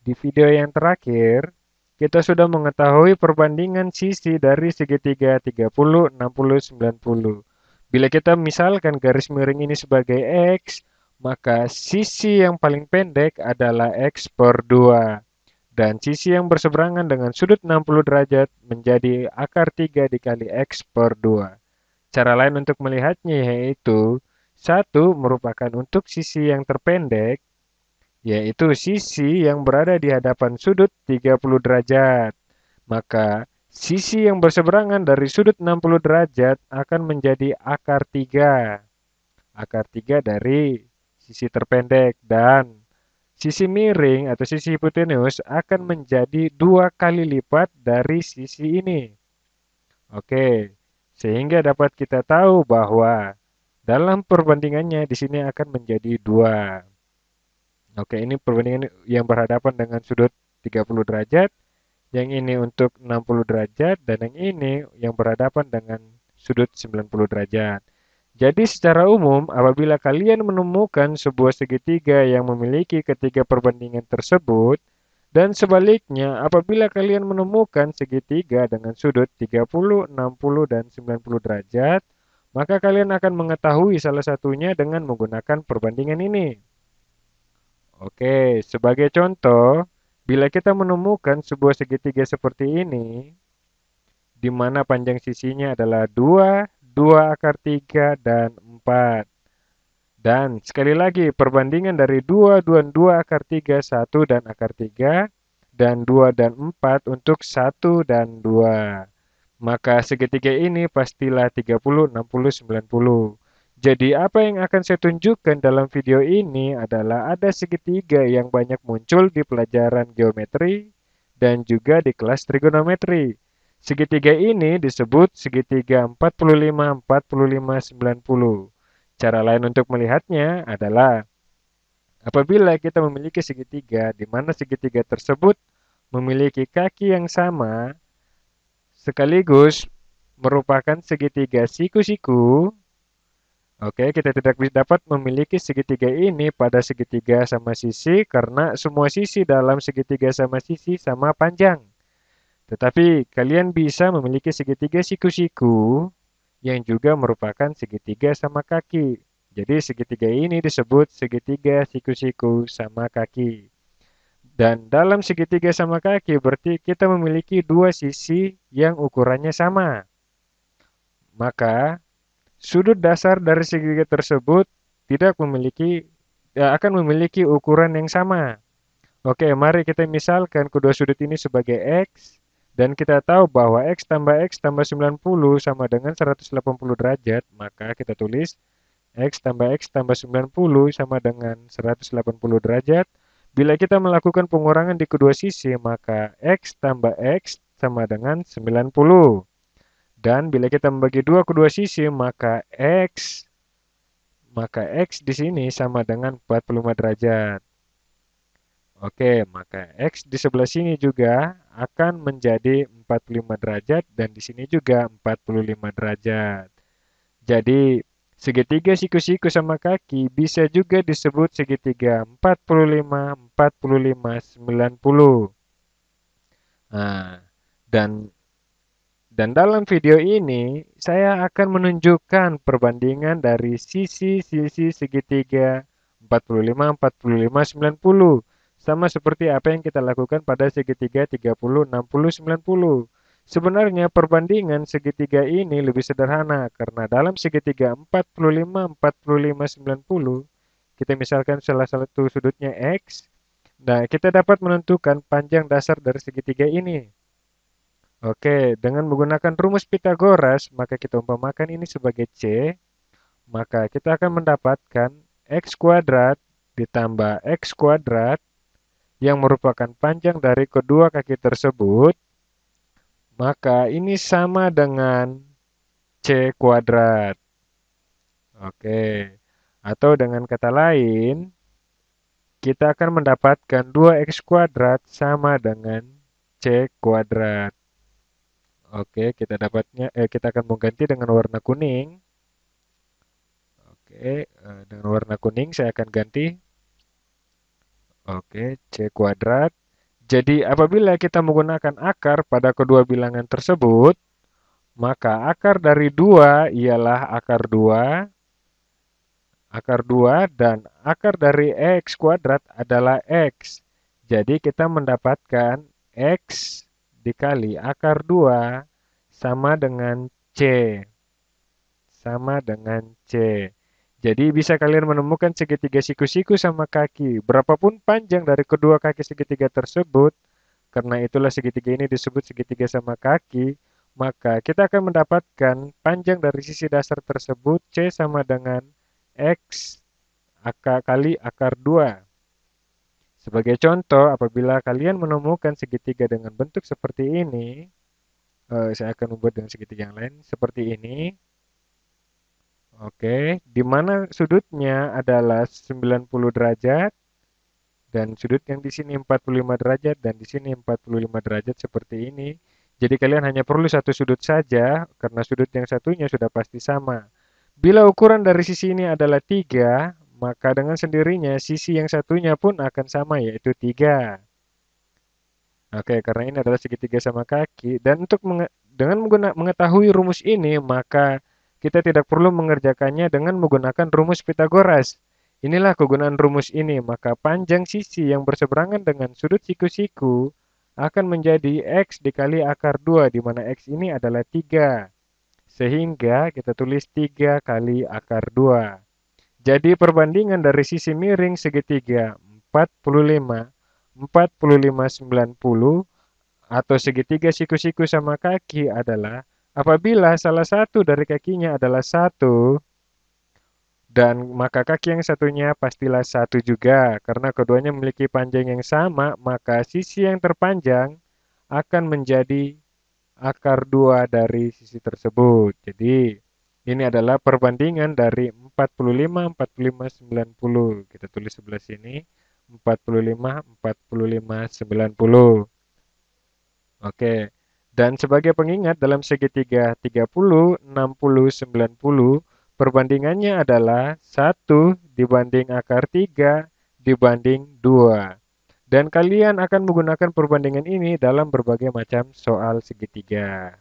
Di video yang terakhir, kita sudah mengetahui perbandingan sisi dari segitiga 30, 60, 90. Bila kita misalkan garis miring ini sebagai X, maka sisi yang paling pendek adalah X per 2. Dan sisi yang berseberangan dengan sudut 60 derajat menjadi akar 3 dikali X per 2. Cara lain untuk melihatnya yaitu, satu merupakan untuk sisi yang terpendek, yaitu sisi yang berada di hadapan sudut 30 derajat. Maka sisi yang berseberangan dari sudut 60 derajat akan menjadi akar 3. Akar 3 dari sisi terpendek dan sisi miring atau sisi hipotenus akan menjadi 2 kali lipat dari sisi ini. Oke, sehingga dapat kita tahu bahwa dalam perbandingannya di sini akan menjadi 2. Oke, ini perbandingan yang berhadapan dengan sudut 30 derajat, yang ini untuk 60 derajat, dan yang ini yang berhadapan dengan sudut 90 derajat. Jadi secara umum, apabila kalian menemukan sebuah segitiga yang memiliki ketiga perbandingan tersebut, dan sebaliknya, apabila kalian menemukan segitiga dengan sudut 30, 60, dan 90 derajat, maka kalian akan mengetahui salah satunya dengan menggunakan perbandingan ini. Oke, sebagai contoh, bila kita menemukan sebuah segitiga seperti ini, di mana panjang sisinya adalah 2, 2 akar 3, dan 4. Dan sekali lagi, perbandingan dari 2, 2, 2 akar 3, 1, dan akar 3, dan 2 dan 4 untuk 1 dan 2. Maka segitiga ini pastilah 30, 60, 90. Jadi apa yang akan saya tunjukkan dalam video ini adalah ada segitiga yang banyak muncul di pelajaran geometri dan juga di kelas trigonometri. Segitiga ini disebut segitiga 45, 45, 90. Cara lain untuk melihatnya adalah apabila kita memiliki segitiga di mana segitiga tersebut memiliki kaki yang sama sekaligus merupakan segitiga siku-siku. Oke, kita tidak dapat memiliki segitiga ini pada segitiga sama sisi karena semua sisi dalam segitiga sama sisi sama panjang. Tetapi kalian bisa memiliki segitiga siku-siku yang juga merupakan segitiga sama kaki. Jadi segitiga ini disebut segitiga siku-siku sama kaki. Dan dalam segitiga sama kaki berarti kita memiliki dua sisi yang ukurannya sama. Maka sudut dasar dari segitiga tersebut tidak memiliki akan memiliki ukuran yang sama. Oke, mari kita misalkan kedua sudut ini sebagai X dan kita tahu bahwa X tambah 90 sama dengan 180 derajat, maka kita tulis X tambah 90 sama dengan 180 derajat. Bila kita melakukan pengurangan di kedua sisi, maka X tambah X sama dengan 90. Dan bila kita membagi dua kedua sisi, maka X di sini sama dengan 45 derajat. Oke, maka X di sebelah sini juga akan menjadi 45 derajat dan di sini juga 45 derajat. Jadi, segitiga siku-siku sama kaki bisa juga disebut segitiga 45, 45, 90. Nah, dan dalam video ini, saya akan menunjukkan perbandingan dari sisi-sisi segitiga 45, 45, 90. Sama seperti apa yang kita lakukan pada segitiga 30, 60, 90. Sebenarnya perbandingan segitiga ini lebih sederhana karena dalam segitiga 45, 45, 90, kita misalkan salah satu sudutnya X. Nah, kita dapat menentukan panjang dasar dari segitiga ini. Oke, dengan menggunakan rumus Pitagoras, maka kita umpamakan ini sebagai C, maka kita akan mendapatkan X kuadrat ditambah X kuadrat yang merupakan panjang dari kedua kaki tersebut, maka ini sama dengan C kuadrat. Oke, atau dengan kata lain, kita akan mendapatkan 2X kuadrat sama dengan C kuadrat. Oke, kita akan mengganti dengan warna kuning. Oke, dengan warna kuning saya akan ganti. Oke, C kuadrat. Jadi apabila kita menggunakan akar pada kedua bilangan tersebut, maka akar dari 2 ialah akar 2 dan akar dari X kuadrat adalah X. Jadi kita mendapatkan X dikali akar 2 sama dengan C. Sama dengan C. Jadi bisa kalian menemukan segitiga siku-siku sama kaki. Berapapun panjang dari kedua kaki segitiga tersebut, karena itulah segitiga ini disebut segitiga sama kaki, maka kita akan mendapatkan panjang dari sisi dasar tersebut C sama dengan X kali akar 2. Sebagai contoh, apabila kalian menemukan segitiga dengan bentuk seperti ini, saya akan membuat dengan segitiga yang lain, seperti ini. Oke, di mana sudutnya adalah 90 derajat dan sudut yang di sini 45 derajat dan di sini 45 derajat seperti ini. Jadi kalian hanya perlu satu sudut saja karena sudut yang satunya sudah pasti sama. Bila ukuran dari sisi ini adalah 3, maka dengan sendirinya sisi yang satunya pun akan sama yaitu 3. Oke, karena ini adalah segitiga sama kaki dan untuk dengan mengetahui rumus ini, maka kita tidak perlu mengerjakannya dengan menggunakan rumus Pitagoras. Inilah kegunaan rumus ini, maka panjang sisi yang berseberangan dengan sudut siku-siku akan menjadi X dikali akar 2, di mana X ini adalah 3. Sehingga kita tulis 3 kali akar 2. Jadi perbandingan dari sisi miring segitiga 45, 45, 90 atau segitiga siku-siku sama kaki adalah apabila salah satu dari kakinya adalah 1 dan maka kaki yang satunya pastilah 1 juga. Karena keduanya memiliki panjang yang sama, maka sisi yang terpanjang akan menjadi akar 2 dari sisi tersebut. Jadi ini adalah perbandingan dari 45, 45, 90. Kita tulis sebelah sini 45, 45, 90. Oke. Dan sebagai pengingat dalam segitiga 30, 60, 90, perbandingannya adalah 1 dibanding akar 3 dibanding 2. Dan kalian akan menggunakan perbandingan ini dalam berbagai macam soal segitiga.